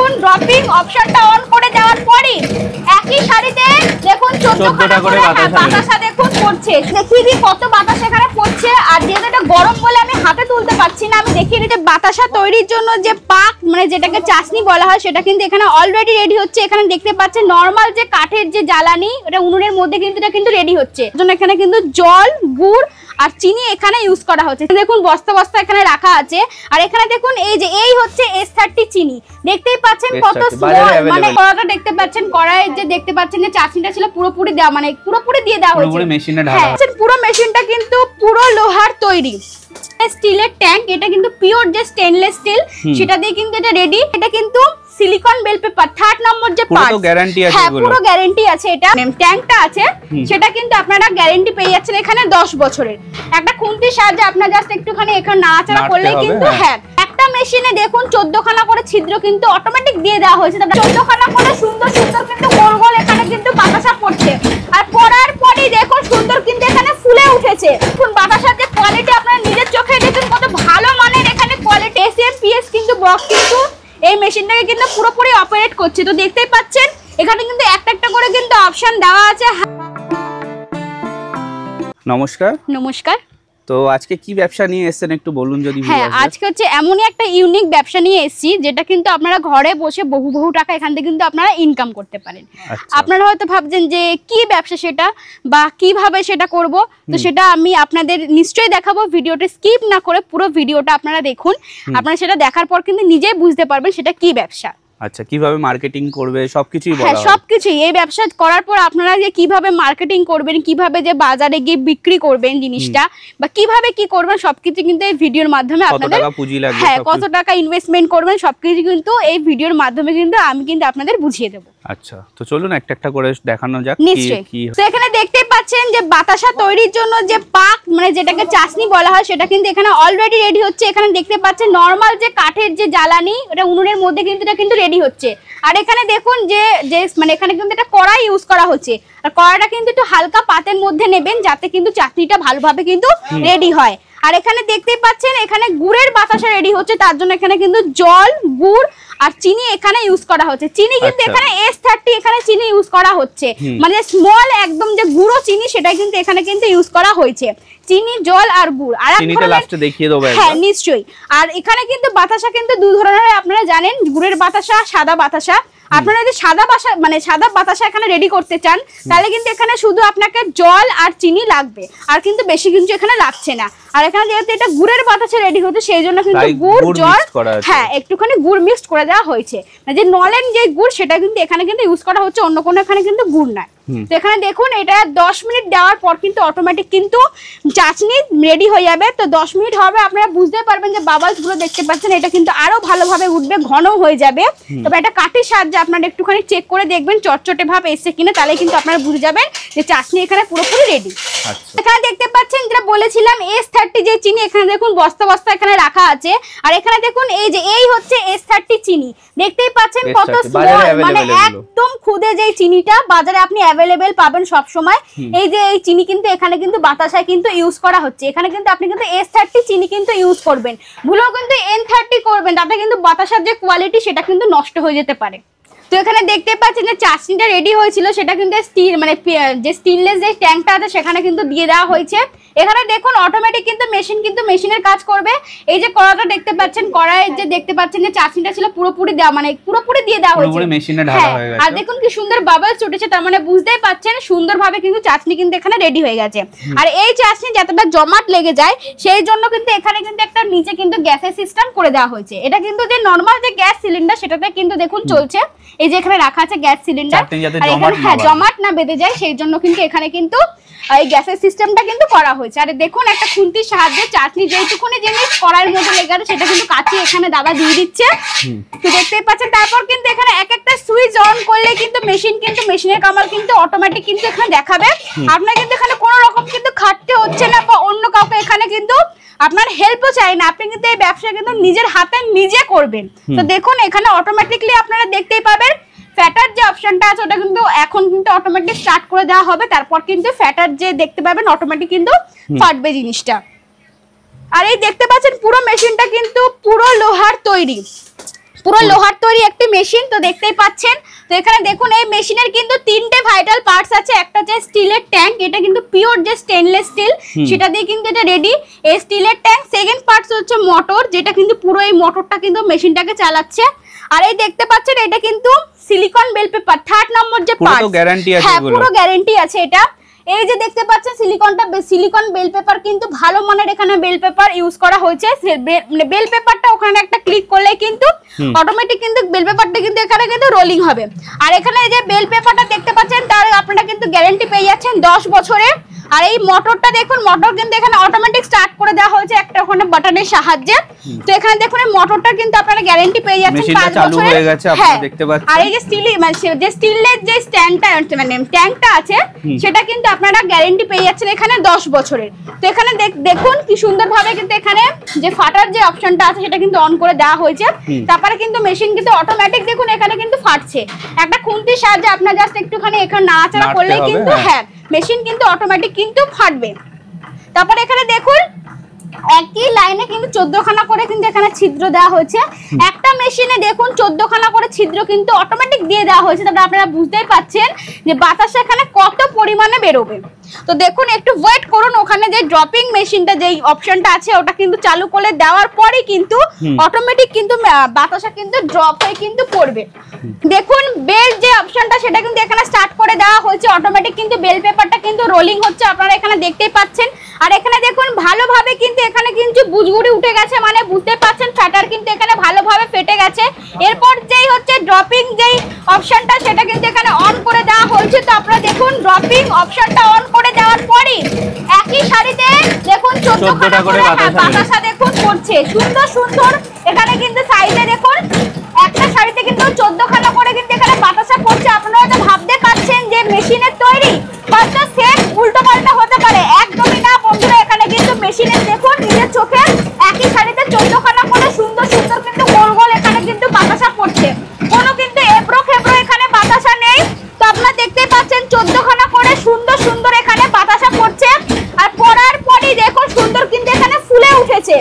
দেখুন ড্রপিং অপশনটা অন করে দেওয়ার পরই একই শাড়িতে দেখুন 14খানা করে বাতাসা দেখুন পড়ছে। দেখিয়ে দিই কত বাতাসা এখানে পড়ছে। আর যেহেতু এটা গরম বলে আমি হাতে তুলতে পারছি না, আমি দেখিয়ে দিই যে বাতাসা তৈরির জন্য যে পাক মানে যেটাকে চাশনি বলা হয় সেটা কিন্তু এখানে অলরেডি রেডি হচ্ছে। এখানে দেখতে পাচ্ছেন নরমাল যে কাঠের যে জ্বালানি এটা উনুনের মধ্যে কিন্তু এটা কিন্তু রেডি হচ্ছে। জন্য এখানে কিন্তু জল, গুড় আর চিনি এখানে ইউজ করা হচ্ছে। দেখুন বস্তা বস্তা এখানে রাখা আছে। আর এখানে দেখুন এই হচ্ছে S30 চিনি, দেখতেই পাচ্ছেন কত স্মল, মানে কড়াটা দেখতে পাচ্ছেন, কড়াইয়ের যে দেখতে পাচ্ছেন যে চাশনিটা ছিল পুরোপুরি দেওয়া, মানে পুরোপুরি দিয়ে দেওয়া হয়েছে। পুরো মেশিনটা কিন্তু পুরো লোহার তৈরি। স্টিলের ট্যাঙ্ক, এটা কিন্তু পিওর যে স্টেনলেস স্টিল সেটা দিয়ে কিন্তু এটা রেডি। এটা কিন্তু সিলিকন বেল পেপার 3 নম্বর যে পার্ট, পুরো গ্যারান্টি আছে। হ্যাঁ পুরো গ্যারান্টি আছে। এটা ট্যাঙ্কটা আছে সেটা কিন্তু আপনারা গ্যারান্টি পেয়ে যাচ্ছেন এখানে 10 বছরের। একটা খুন্তির সাহায্যে আপনারা জাস্ট একটুখানি এখানে নাড়াচাড়া করলেই কিন্তু হ্যাঁ একটা মেশিনে দেখুন 14খানা করে ছিদ্র কিন্তু অটোমেটিক দিয়ে দেওয়া হয়েছে। 14খানা করে সুন্দর সুন্দর কিন্তু গোল গোল এখানে কিন্তু বাতাসা পড়ছে। আর পড়ার পরেই দেখুন সুন্দর কিন্তু এখানে ফুলে উঠেছে। দেখুন বাতাসার যে কোয়ালিটি আপনারা নিজের চোখে দেখুন কত ভালো মানের এখানে কোয়ালিটি। SMPS কিন্তু বক্স কিন্তু এই মেশিনটাকে কিন্তু পুরোপুরি অপারেট করছে। তো দেখতেই পাচ্ছেন এখানে কিন্তু একটা একটা করে কিন্তু অপশন দেওয়া আছে। নমস্কার। নমস্কার। তো আজকে কি ব্যবসা নিয়ে এসেছেন একটু বলুন যদি। হ্যাঁ আজকে হচ্ছে এমনই একটা ইউনিক ব্যবসা নিয়ে এসেছি যেটা কিন্তু আপনারা ঘরে বসে বহু টাকা এখান থেকে কিন্তু আপনারা ইনকাম করতে পারেন। আপনারা হয়তো ভাবছেন যে কি ব্যবসা সেটা বা কিভাবে সেটা করব, তো সেটা আমি আপনাদের নিশ্চয়ই দেখাবো। ভিডিওটা স্কিপ না করে পুরো ভিডিওটা আপনারা দেখুন। আপনারা সেটা দেখার পর কিন্তু নিজেই বুঝতে পারবেন সেটা কি ব্যবসা। আচ্ছা, কিভাবে মার্কেটিং করবে সবকিছুই বলা হবে। সবকিছুই এই ব্যবসা করার পর আপনারা যে কিভাবে মার্কেটিং করবেন, কিভাবে যে বাজারে গিয়ে বিক্রি করবেন জিনিসটা বা কিভাবে কি করবেন সবকিছু কিন্তু এই ভিডিওর মাধ্যমে আপনাদের, হ্যাঁ কত টাকা ইনভেস্টমেন্ট করবেন সবকিছু কিন্তু এই ভিডিওর মাধ্যমে কিন্তু আমি কিন্তু আপনাদের বুঝিয়ে দেবো। আচ্ছা, তো চলুন একটা একটা করে দেখানো যাক। নিশ্চয়ই। তো এখানে দেখতে পাচ্ছেন যে বাতাসা তৈরির জন্য যে পাক মানে যেটাকে চাশনি বলা হয় সেটা কিন্তু এখানে অলরেডি রেডি হচ্ছে। এখানে দেখতে পাচ্ছেন নরমাল যে কাঠের যে জ্বালানি এটা উনুনের মধ্যে কিন্তু এটা কিন্তু রেডি হচ্ছে। আর এখানে দেখুন যে মানে এখানে কিন্তু এটা কড়াই ইউজ করা হচ্ছে। আর কড়াইটা কিন্তু একটু হালকা পাতের মধ্যে নেবেন যাতে কিন্তু চাটনিটা ভালোভাবে কিন্তু রেডি হয়। আর এখানে দেখতেই পাচ্ছেন এখানে গুড়ের বাতাসা রেডি হচ্ছে, তার জন্য এখানে কিন্তু জল, গুড় আর চিনি এখানে ইউজ করা হচ্ছে। চিনি কিন্তু এখানে S30 এখানে চিনি ইউজ করা হচ্ছে, মানে স্মল একদম যে গুঁড়ো চিনি সেটাই কিন্তু এখানে কিন্তু ইউজ করা হয়েছে। চিনি, জল আর গুড়। আর চিনিটা লাস্টে দেখিয়ে দেব। হ্যাঁ নিশ্চয়ই। আর এখানে কিন্তু বাতাসা কিন্তু দুই ধরনের হয়, আপনারা জানেন, গুড়ের বাতাসা, সাদা বাতাসা। আপনারা যদি সাদা বাতাসা এখানে রেডি করতে চান তাহলে কিন্তু এখানে শুধু আপনাকে জল আর চিনি লাগবে, আর কিন্তু বেশি কিছু এখানে লাগছে না। আর এখানে যেহেতু এটা গুড়ের বাতাসা রেডি হচ্ছে সেই জন্য কিন্তু গুড়, জল, হ্যাঁ একটুখানি গুড় মিক্সড করে দেওয়া হয়েছে। যে নলেন যে গুড় সেটা কিন্তু এখানে কিন্তু ইউজ করা হচ্ছে, অন্য কোনো এখানে কিন্তু গুড় নাই। তো এখানে দেখুন এটা 10 মিনিট দেওয়ার পর কিন্তু অটোমেটিক কিন্তু চাটনি রেডি হয়ে যাবে। তো 10 মিনিট হবে আপনারা বুঝতে পারবেন যে বাবলস গুলো দেখতে পাচ্ছেন এটা কিন্তু আরো ভালোভাবে উঠবে, ঘন হয়ে যাবে। তবে এটা কাঠির সাহায্যে আপনারা একটুখানি চেক করে দেখবেন চটচটে ভাব এসছে কিনা, তাহলে কিন্তু আপনারা বুঝে যাবেন যে চাটনি এখানে পুরোপুরি রেডি। এখানে দেখতে পাচ্ছেন যেটা বলেছিলাম S30 যে চিনি, এখানে দেখুন বস্তা বস্তা এখানে রাখা আছে। আর এখানে দেখুন এই হচ্ছে S30 চিনি, দেখতেই পাচ্ছেন কত স্মল, মানে একদম খুদে যে চিনিটা বাজারে আপনি অ্যাভেলেবেল পাবেন সব সময়। এই যে এই চিনি কিন্তু এখানে কিন্তু বাতাসায় কিন্তু ইউজ করা হচ্ছে। এখানে কিন্তু আপনি কিন্তু S30 চিনি কিন্তু ইউজ করবেন, ভুলেও কিন্তু N30 করবেন, তাতে কিন্তু বাতাসার যে কোয়ালিটি সেটা কিন্তু নষ্ট হয়ে যেতে পারে। তো এখানে দেখতে পাচ্ছেন যে চাটনিটা রেডি হয়েছিল সেটা কিন্তু স্টিল মানে যে স্টেনলেস যে ট্যাঙ্কটা আছে সেখানে কিন্তু দিয়ে দেওয়া হয়েছে। এখানে দেখুন অটোমেটিক কিন্তু মেশিনের কাজ করবে। এই যে কড়াটা দেখতে পাচ্ছেন, কড়াইয়ের যে দেখতে পাচ্ছেন যে চাটনিটা ছিল পুরোপুরি দেওয়া, মানে পুরোপুরি দিয়ে দেওয়া হয়েছে। আর দেখুন কি সুন্দর বাবলস উঠেছে, তার মানে বুঝতেই পাচ্ছেন সুন্দরভাবে কিন্তু চাটনি কিন্তু এখানে রেডি হয়ে গেছে। আর এই চাটনি যতটা জমাট লেগে যায় সেই জন্য কিন্তু এখানে কিন্তু একটা নিচে কিন্তু গ্যাসের সিস্টেম করে দেওয়া হয়েছে। এটা কিন্তু যে নর্মাল যে গ্যাস সিলিন্ডার সেটাতে কিন্তু দেখুন চলছে। এই যে এখানে রাখা আছে গ্যাস সিলিন্ডার, জমাট না বেঁধে যায় সেই জন্য কিন্তু এখানে কিন্তু এই গ্যাসের সিস্টেমটা কিন্তু করা হয়েছে। আর দেখুন একটা খুন্তির সাহায্যে চাটনি যেটুকুনি জিনিস কড়াইয়ের মধ্যে লেগে আছে সেটা কিন্তু কাচি এখানে দাদা দিয়ে দিচ্ছে। তো দেখতেই পাচ্ছেন। তারপর কিন্তু এখানে এক একটা সুইচ অন করলে কিন্তু মেশিনের কামাল কিন্তু অটোমেটিক কিন্তু এখানে দেখাবে। আপনার কিন্তু এখানে কোনো রকম কিন্তু খাটতে হচ্ছে না বা অন্য কাউকে এখানে কিন্তু আপনার হেল্পও চাই না, আপনি কিন্তু এই ব্যবসা কিন্তু নিজের হাতে নিজে করবেন। তো দেখুন এখানে অটোমেটিকলি আপনারা দেখতেই পাবেন ফ্যাটার যে অপশনটা আছে ওটা কিন্তু এখন কিন্তু অটোমেটিক স্টার্ট করে দেওয়া হবে। তারপর কিন্তু ফ্যাটার যে দেখতে পাবেন অটোমেটিক কিন্তু ফাটবে জিনিসটা। আর এই দেখতে পাচ্ছেন পুরো মেশিনটা কিন্তু পুরো লোহার তৈরি। পুরো লোহার তৈরি একটি মেশিন, তো দেখতেই পাচ্ছেন। তো এখানে দেখুন এই মেশিনের কিন্তু 3টে ভাইটাল পার্টস আছে। একটা হচ্ছে স্টিলের ট্যাঙ্ক, এটা কিন্তু পিওর যে স্টেনলেস স্টিল, সেটা দিয়ে কিন্তু এটা রেডি। এই স্টিলের ট্যাঙ্ক। সেকেন্ড পার্টস হচ্ছে মোটর, যেটা কিন্তু পুরো এই মোটরটা কিন্তু মেশিনটাকে চালাচ্ছে। আর এই দেখতে পাচ্ছেন এটা কিন্তু সিলিকন বেল পেপার, 3rd নম্বর যে পার্ট, পুরো গ্যারান্টি আছে। হ্যাঁ পুরো গ্যারান্টি আছে এটা। এই যে দেখতে পাচ্ছেন সিলিকন বেল পেপার, কিন্তু ভালো মানের এখানে বেল পেপার ইউজ করা হয়েছে। মানে বেল পেপারটা ওখানে একটা ক্লিক করলে কিন্তু অটোমেটিক কিন্তু বেল পেপারটা কিন্তু এখানে কিন্তু রোলিং হবে। আর এখানে যে বেল পেপারটা দেখতে পাচ্ছেন তার আপনারা কিন্তু গ্যারান্টি পেয়ে যাচ্ছেন 10 বছরের। আর এই মোটরটা দেখুন, মোটর কিন্তু এখানে অটোমেটিক স্টার্ট করে দেওয়া হয়েছে একটা ওখানে বাটনের সাহায্যে। তো এখানে দেখুন এই মোটরটা কিন্তু আপনারা গ্যারান্টি পেয়ে যাচ্ছেন 5 বছরের। হয়ে গেছে আপনারা দেখতে পাচ্ছেন। আর এই যে স্টিলের যে স্ট্যান্ডটা মানে ট্যাঙ্কটা আছে, সেটা কিন্তু আপনারা গ্যারান্টি পেয়ে যাচ্ছেন এখানে 10 বছরের। তো এখানে দেখুন কি সুন্দরভাবে কিন্তু এখানে যে ফাটার যে অপশনটা আছে সেটা কিন্তু অন করে দেওয়া হয়েছে। তারপরে কিন্তু মেশিন কিন্তু অটোমেটিক দেখুন এখানে কিন্তু ফাটছে। একটা খুন্তির সাহায্যে আপনারা জাস্ট একটুখানি এখানে নাড়াচাড়া করলে কিন্তু হ্যাঁ মেশিন কিন্তু অটোমেটিক কিন্তু ফাটবে। তারপরে এখানে দেখুন একই লাইনে কিন্তু 14খানা করে কিন্তু এখানে ছিদ্র দেওয়া হয়েছে। একটা মেশিনে দেখুন 14খানা করে ছিদ্র কিন্তু অটোমেটিক দিয়ে দেওয়া হয়েছে। তারপরে আপনারা বুঝতেই পাচ্ছেন যে বাতাস এখানে কত পরিমাণে বেরোবে। তো দেখুন একটু ওয়েট করুন, ওখানে যে ড্রপিং মেশিনটা যেই অপশনটা আছে ওটা কিন্তু চালু করে দেওয়ার পরে কিন্তু অটোমেটিক কিন্তু বাতাসা কিন্তু ড্রপ হয়ে কিন্তু পড়বে। দেখুন বেল যে অপশনটা সেটা কিন্তু এখানে স্টার্ট করে দেওয়া হয়েছে, অটোমেটিক কিন্তু বেল পেপারটা কিন্তু রোলিং হচ্ছে, আপনারা এখানে দেখতেই পাচ্ছেন। আর এখানে দেখুন ভালোভাবে কিন্তু এখানে কিন্তু বুজগুড়ি উঠে গেছে, মানে বুঝতে পাচ্ছেন ফ্যাটার কিন্তু এখানে ভালোভাবে ফেটে গেছে। এরপর যেই হচ্ছে ড্রপিং যেই অপশনটা সেটা কিন্তু এখানে অন করে দেওয়া হয়েছে। তো আপনারা দেখুন ড্রপিং অপশনটা অন করে দেওয়ার পরই একই শাড়িতে দেখুন 14খানা করে বাতাসা দেখুন পড়ছে, সুন্দর সুন্দর। এখানে কিন্তু সাইজে দেখুন একটা শাড়িতে কিন্তু 14খানা করে কিন্তু এখানে বাতাসা পড়ছে। আপনারা তো ভাবতে পারছেন যে মেশিনের তৈরি কত সেম উল্টো পাল্টা হতে পারে, একদমই না বন্ধুরা। এখানে কিন্তু মেশিনের দেখুন নিজের চোখে একই শাড়িতে 14খানা করে সুন্দর সুন্দর কিন্তু গোল গোল এখানে কিন্তু বাতাসা পড়ছে, কোনো কিন্তু এবড়ো খেবড়ো এখানে বাতাসা নেই। তো আপনারা দেখতেই পাচ্ছেন 14খানা করে সুন্দর সুন্দর এখানে বাতাসা পড়ছে। আর পরার পরই দেখুন সুন্দর কিন্তু এখানে ফুলে উঠেছে।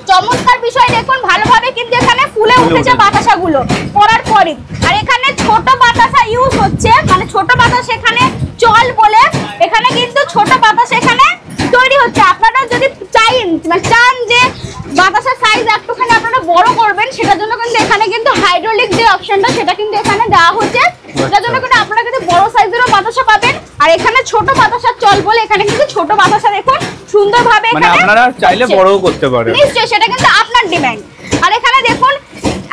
চমৎকার বিষয় দেখুন ভালোভাবে কিন্তু এখানে ফুলে উঠেছে বাতাসাগুলো পরার পরই। আর এখানে ছোট বাতাসা ইউজ হচ্ছে, মানে ছোট বাতাসা এখানে চল বলে এখানে কিন্তু ছোট বাতাসা এখানে তৈরি হচ্ছে। আপনারা যদি চান যে বাতাসার সাইজ একটুখানি আপনারা বড় করবেন, সেটার জন্য কিন্তু এখানে কিন্তু হাইড্রোলিক যে অপশনটা সেটা কিন্তু এখানে দেওয়া হচ্ছে, সেটার জন্য কিন্তু আপনারা কিন্তু বড় সাইজেরও বাতাসা পাবেন। আর এখানে ছোট বাতাসার চল বলে এখানে কিন্তু ছোট বাতাসা দেখুন সুন্দরভাবে এখানে আপনারা চাইলে বড়ও করতে পারেন, নিশ্চয়ই সেটা কিন্তু আপনার ডিমান্ড। আর এখানে দেখুন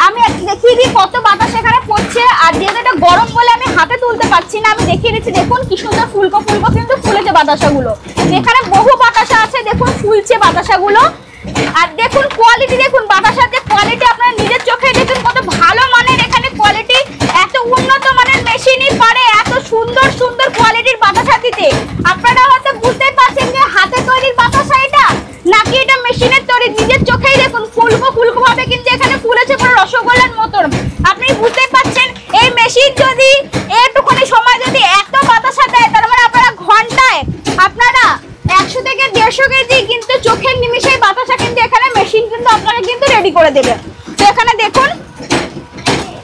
আমি দেখিয়ে দিই কত বাতাস এখানে পড়ছে। আর যেহেতু এটা গরম বলে আমি হাতে তুলতে পারছি না, আমি দেখিয়ে দিচ্ছি। দেখুন কি সুন্দর ফুলকো ফুলকো কিন্তু ফুলেছে বাতাসাগুলো। এখানে বহু বাতাসা আছে, দেখুন ফুলছে বাতাসাগুলো। আর দেখুন কোয়ালিটি, দেখুন বাতাসার যে কোয়ালিটি আপনারা নিজের চোখে দেখুন কত ভালো মানের এখানে কোয়ালিটি। এত উন্নত মানের মেশিনই পারে এত সুন্দর সুন্দর কোয়ালিটির বাতাসা দিতে। আপনারা হয়তো বুঝতেই পারছেন যে হাতে তৈরির বাতাসা এটা নাকি এটা মেশিনের তৈরি। নিজের চোখেই দেখুন ফুলকো ফুলকো ভাবে কিন্তু এখানে ফুলেছে পুরো রসগোল্লার মতন। আপনি বুঝতেই পারছেন এই মেশিন যদি একটুখানি সময় যদি এত বাতাসা দেয়, তার মানে আপনারা ঘন্টায় আপনারা 100 থেকে 150 কেজি কিন্তু চোখের নিমিষেই বাতাসা কিন্তু এখানে মেশিন কিন্তু আপনারা কিন্তু রেডি করে দেবে। তো এখানে দেখুন,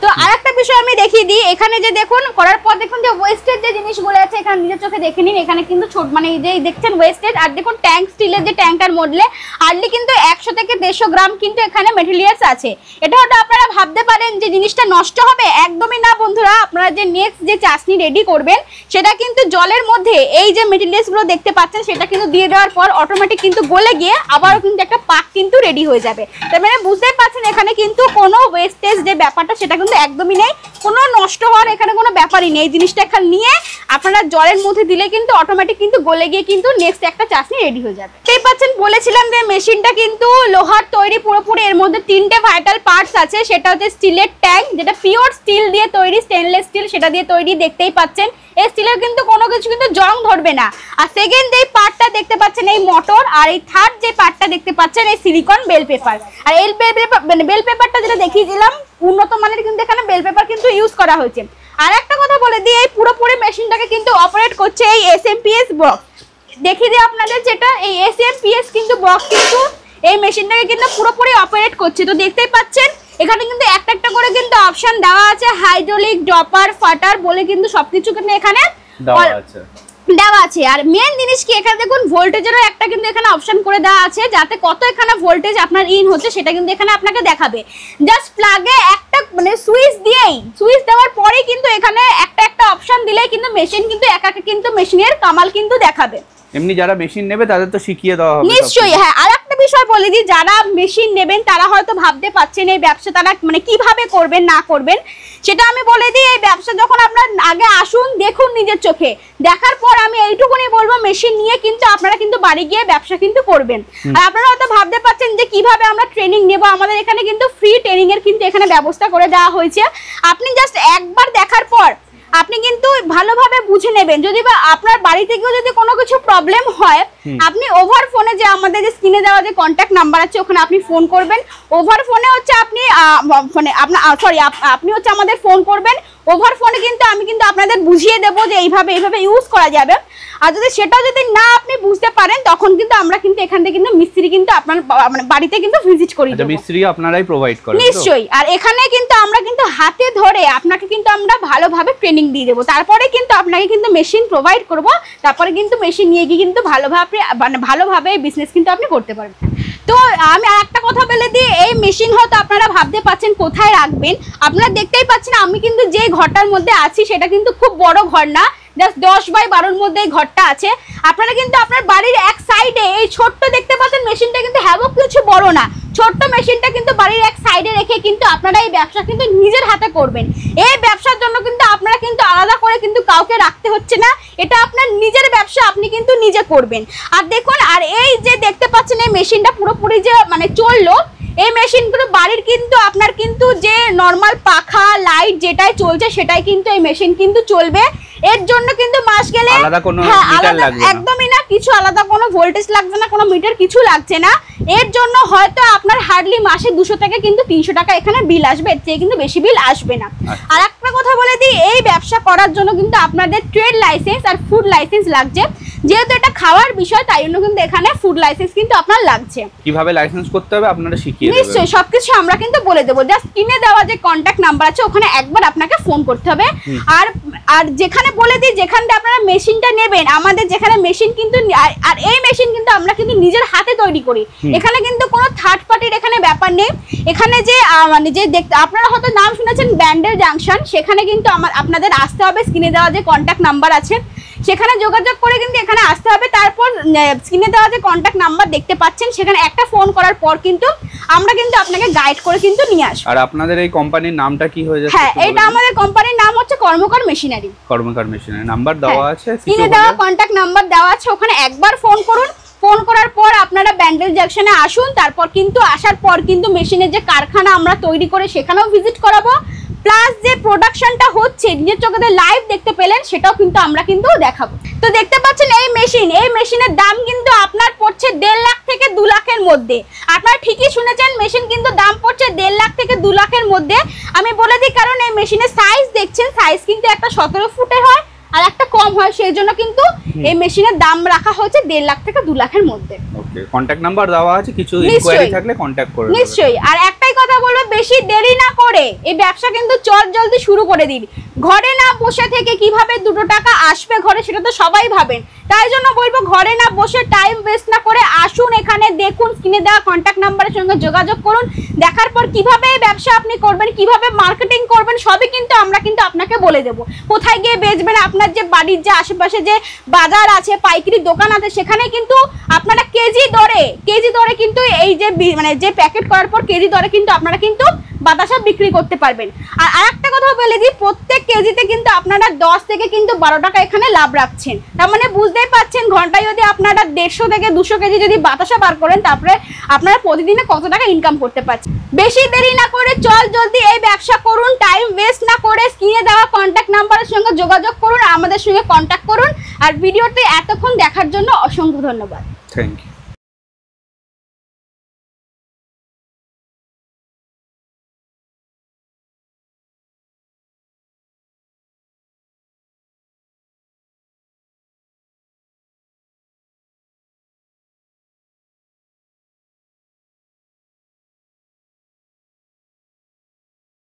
তো আরেকটা বিষয় আমি দেখিয়ে দিই। এখানে যে দেখুন করার পর দেখুন যে ওয়েস্টেজ যে জিনিসগুলো আছে এখানে নিজের চোখে দেখে নিন। এখানে কিন্তু ছোট মানে এই যে দেখছেন ওয়েস্টেজ। আর দেখুন ট্যাঙ্ক স্টিলের যে ট্যাঙ্কটার মধ্যে হার্ডলি কিন্তু 100 থেকে 150 গ্রাম কিন্তু এখানে মেটেরিয়ালস আছে। এটা হয়তো আপনারা ভাবতে পারেন যে জিনিসটা নষ্ট হবে, একদমই না বন্ধুরা। আপনারা যে নেক্সট যে চাশনি রেডি করবেন সেটা কিন্তু জলের মধ্যে এই যে মেটেরিয়ালসগুলো দেখতে পাচ্ছেন সেটা কিন্তু দিয়ে দেওয়ার পর অটোমেটিক কিন্তু গলে গিয়ে আবারও কিন্তু একটা পাক কিন্তু রেডি হয়ে যাবে। তার মানে বুঝতেই পারছেন এখানে কিন্তু কোনো ওয়েস্টেজ যে ব্যাপারটা সেটা কিন্তু একদমই নেই, কোনো নষ্ট হওয়ার এখানে কোনো ব্যাপারই নেই। জিনিসটা এখানে নিয়ে আপনারা জলের মধ্যে দিলে কিন্তু অটোমেটিক কিন্তু গলে গিয়ে কিন্তু নেক্সট একটা চাশনি রেডি হয়ে যাবে। দেখতেই পাচ্ছেন বলেছিলাম যে মেশিনটা কিন্তু লোহার তৈরি পুরোপুরি। এর মধ্যে 3টে ভাইটাল পার্টস আছে। সেটা হচ্ছে স্টিলের ট্যাঙ্ক, যেটা পিওর স্টিল দিয়ে তৈরি, স্টেনলেস স্টিল সেটা দিয়ে তৈরি। দেখতেই পাচ্ছেন এই স্টিলের কিন্তু কোনো কিছু কিন্তু জং ধরবে না। আর সেকেন্ড এই পার্টটা দেখতে পাচ্ছেন এই মোটর। আর এই থার্ড যে পার্টটা দেখতে পাচ্ছেন এই সিলিকন বেল পেপার। আর এই বেল পেপারটা যেটা দেখিয়েছিলাম উন্নত মানের কিন্তু এখানে বেল পেপার কিন্তু ইউজ করা হয়েছে। আর একটা কথা বলে দিই, এই পুরোপুরি মেশিনটাকে কিন্তু অপারেট করছে এই SMPS বক্স। দেখিয়ে দিই আপনাদের, যেটা এই SMPS কিন্তু বক্স কিন্তু এই মেশিনটাকে কিন্তু পুরোপুরি অপারেট করছে। তো দেখতেই পাচ্ছেন এখানে কিন্তু একটা একটা করে কিন্তু অপশন দেওয়া আছে, হাইড্রোলিক, ড্রপার, ফাটার বলে কিন্তু সবকিছু কিন্তু এখানে দেওয়া আছে। আর মেন জিনিস কি, এখানে দেখুন ভোল্টেজেরও একটা কিন্তু এখানে অপশন করে দেওয়া আছে, যাতে কত এখানে ভোল্টেজ আপনার ইন হচ্ছে সেটা কিন্তু এখানে আপনাকে দেখাবে। জাস্ট প্লাগে একটা মানে সুইচ দেওয়ার পরে কিন্তু এখানে একটা একটা অপশন দিলেই কিন্তু মেশিন কিন্তু একা একা কিন্তু মেশিনের কামাল কিন্তু দেখাবে। এমনি যারা মেশিন নেবে তাদের তো শিখিয়ে দেওয়া হবে নিশ্চয়ই। হ্যাঁ, আর একটা বিষয় বলে দিই, যারা মেশিন নেবেন তারা হয়তো ভাবতে পারছেন এই ব্যবসা তারা মানে কিভাবে করবেন না করবেন, সেটা আমি বলে দিই। এই ব্যবসা যখন আপনার আগে আসুন, দেখুন নিজের চোখে, দেখার পর আমি এইটুকুনি বলবো মেশিন নিয়ে কিন্তু আপনারা কিন্তু বাড়ি গিয়ে ব্যবসা কিন্তু করবেন। আর আপনারা হয়তো ভাবতে পারছেন যে কিভাবে আমরা ট্রেনিং নেব, আমাদের এখানে কিন্তু ফ্রি ট্রেনিং এর কিন্তু এখানে ব্যবস্থা করে দেওয়া হয়েছে। আপনি জাস্ট একবার দেখার পর আপনি কিন্তু ভালোভাবে বুঝে নেবেন। যদি বা আপনার বাড়ি থেকেও যদি কোনো কিছু প্রবলেম হয়, আপনি ওভার ফোনে যে আমাদের যে স্ক্রিনে দেওয়া যে কন্ট্যাক্ট নাম্বার আছে ওখানে আপনি ফোন করবেন। ওভার ফোনে হচ্ছে আপনি আপনি হচ্ছে আমাদের ফোন করবেন। ওভার ফোনে কিন্তু আমি কিন্তু আপনাদের বুঝিয়ে দেবো যে এইভাবে ইউজ করা যাবে। আর যদি সেটাও যদি না আপনি বুঝতে পারেন, তখন কিন্তু আমরা কিন্তু এখান থেকে কিন্তু মিস্ত্রি কিন্তু আপনার মানে বাড়িতে কিন্তু ভিজিট করি দেব। মিস্ত্রি আপনারাই প্রোভাইড করেন? নিশ্চয়ই। আর এখানে কিন্তু আমরা কিন্তু হাতে ধরে আপনাকে কিন্তু আমরা ভালোভাবে ট্রেনিং দিয়ে দেবো, তারপরে কিন্তু আপনাকে কিন্তু মেশিন প্রোভাইড করব, তারপরে কিন্তু মেশিন নিয়ে গিয়ে কিন্তু ভালোভাবে বিজনেস কিন্তু আপনি করতে পারবেন। তো আমি আর একটা কথা বলে দিই, এই মেশিন হয়তো আপনারা ভাবতে পাচ্ছেন কোথায় রাখবেন। আপনারা দেখতেই পাচ্ছেন আমি কিন্তু যে ঘরটার মধ্যে আছি সেটা কিন্তু খুব বড় ঘর না, জাস্ট 10x12 মধ্যে এই ঘরটা আছে। আপনারা কিন্তু আপনার বাড়ির এক সাইডে এই ছোট্ট দেখতে পাচ্ছেন মেশিনটা কিন্তু হ্যাভক কিছু বড় না, ছোট্ট মেশিনটা কিন্তু বাড়ির এক সাইডে রেখে কিন্তু আপনারা এই ব্যবসা কিন্তু নিজের হাতে করবেন। এই ব্যবসার জন্য কিন্তু আপনারা কিন্তু আলাদা করে কিন্তু কাউকে রাখতে হচ্ছে না, এটা আপনার নিজের ব্যবসা, আপনি কিন্তু নিজে করবেন। আর দেখুন, আর এই যে দেখতে পাচ্ছেন এই মেশিনটা পুরোপুরি যে মানে চললো, এই মেশিনগুলো বাড়ির কিন্তু আপনার কিন্তু যে নর্মাল পাখা লাইট যেটাই চলছে সেটাই কিন্তু এই মেশিন কিন্তু চলবে। এর জন্য কিন্তু মাস গেলে একদমই না, কিছু আলাদা কোনো ভোল্টেজ লাগবে না, কোনো মিটার কিছু লাগছে না। এর জন্য হয়তো আপনার হার্ডলি মাসে 200 থেকে কিন্তু 300 টাকা এখানে বিল আসবে, এর থেকে কিন্তু বেশি বিল আসবে না। আর একটা কথা বলে দিই, এই ব্যবসা করার জন্য কিন্তু আপনাদের ট্রেড লাইসেন্স আর ফুড লাইসেন্স লাগছে। যেহেতু এটা খাওয়ার বিষয় তাই জন্য কিন্তু এখানে ফুড লাইসেন্স কিন্তু আপনার লাগছে। কিভাবে লাইসেন্স করতে হবে আপনারা শিখিয়ে দেবেন? নিশ্চয়ই, সবকিছু আমরা কিন্তু বলে দেবো। জাস্ট কিনে দেওয়া যে কন্ট্যাক্ট নাম্বার আছে ওখানে একবার আপনাকে ফোন করতে হবে। আর যেখানে বলে দিই, যেখানে আপনারা মেশিনটা নেবেন, আমাদের যেখানে মেশিন কিন্তু আর এই মেশিন কিন্তু আমরা কিন্তু নিজের হাতে তৈরি করি। এখানে কিন্তু কোনো থার্ড পার্টির এখানে ব্যাপার নেই। এখানে যে মানে যে আপনারা হয়তো নাম শুনেছেন ব্যান্ডেল জাংশন, সেখানে কিন্তু আপনাদের আসতে হবে। স্ক্রিনে দেওয়া যে কন্ট্যাক্ট নাম্বার আছে সেখানে যোগাযোগ করে কিন্তু এখানে আসতে হবে। তারপর স্ক্রিনে দেওয়া যে কন্ট্যাক্ট নাম্বার দেখতে পাচ্ছেন সেখানে একটা ফোন করার পর কিন্তু আমরা কিন্তু আপনাকে গাইড করে কিন্তু নিয়ে আসবো। আর আপনাদের এই কোম্পানির নামটা কি হয়ে যাচ্ছে? হ্যাঁ, এটা আমাদের কোম্পানির নাম হচ্ছে কর্মকার মেশিনারি। কর্মকার মেশিনারি নাম্বার দেওয়া আছে, স্ক্রিনে দেওয়া কন্ট্যাক্ট নাম্বার দেওয়া আছে, ওখানে একবার ফোন করুন। ফোন করার পর আপনারা ব্যান্ডেল জাংশনে আসুন, তারপর কিন্তু আসার পর কিন্তু মেশিনের যে কারখানা আমরা তৈরি করে সেখানেও ভিজিট করাবো। প্লাস যে প্রোডাকশনটা হচ্ছে নিজের চোখে লাইভ দেখতে পেলেন সেটাও কিন্তু আমরা কিন্তু দেখাবো। তো দেখতে পাচ্ছেন এই মেশিনের দাম কিন্তু আপনার পড়ছে 1.5 লাখ থেকে 2 লাখের মধ্যে। আপনারা ঠিকই শুনেছেন, মেশিন কিন্তু দাম পড়ছে 1.5 লাখ থেকে 2 লাখের মধ্যে। আমি বলে দিই, কারণ এই মেশিনের সাইজ দেখছেন, সাইজ কিন্তু একটা 17 ফুটের হয় আর একটা কম হয়, সেই জন্য কিন্তু এই মেশিনের দাম রাখা হচ্ছে 1.5 লাখ থেকে 2 লাখের মধ্যে। ওকে, কন্টাক্ট নাম্বার দেওয়া আছে, কিছু ইনকোয়ারি থাকলে কন্টাক্ট করুন। নিশ্চয়ই। আর একটাই কথা বলবো, বেশি দেরি না করে এই ব্যবসা কিন্তু জলদি শুরু করে দিন। ঘরে না বসে থেকে কিভাবে 2 টাকা আসবে ঘরে, সেটা তো সবাই ভাবেন। তাই জন্য বলবো, ঘরে না বসে টাইম ওয়েস্ট না করে আসুন, এখানে দেখুন, স্ক্রিনে দেওয়া কন্ট্যাক্ট নাম্বারের সঙ্গে যোগাযোগ করুন। দেখার পর কিভাবে এই ব্যবসা আপনি করবেন, কিভাবে মার্কেটিং করবেন, সবই কিন্তু আমরা কিন্তু আপনাকে বলে দেব। কোথায় গিয়ে বেচবেন, আপনার যে বাড়ির যে আশেপাশে যে বাজার আছে, পাইকারি দোকান আছে, সেখানে কিন্তু আপনারা কেজি দরে কিন্তু এই যে মানে যে প্যাকেট করার পর কেজি দরে কিন্তু আপনারা কিন্তু বাতাসা বিক্রি করতে পারবেন। আর আরেকটা কথা বলে দিই, প্রত্যেক কেজিতে কিন্তু আপনারা 10 থেকে কিন্তু 12 টাকা এখানে লাভ রাখছেন। তার মানে বুঝতেই পারছেন, ঘন্টায় যদি আপনারা 150 থেকে 200 কেজি যদি বাতাসা বার করেন, তারপরে আপনারা প্রতিদিনে কত টাকা ইনকাম করতে পারছেন। বেশি দেরি না করে জলদি এই ব্যবসা করুন, টাইম ওয়েস্ট না করে স্ক্রিনে দেওয়া কন্ট্যাক্ট নাম্বারের সঙ্গে যোগাযোগ করুন, আমাদের সঙ্গে কন্ট্যাক্ট করুন। আর ভিডিওটি এতক্ষণ দেখার জন্য অসংখ্য ধন্যবাদ। Thank you.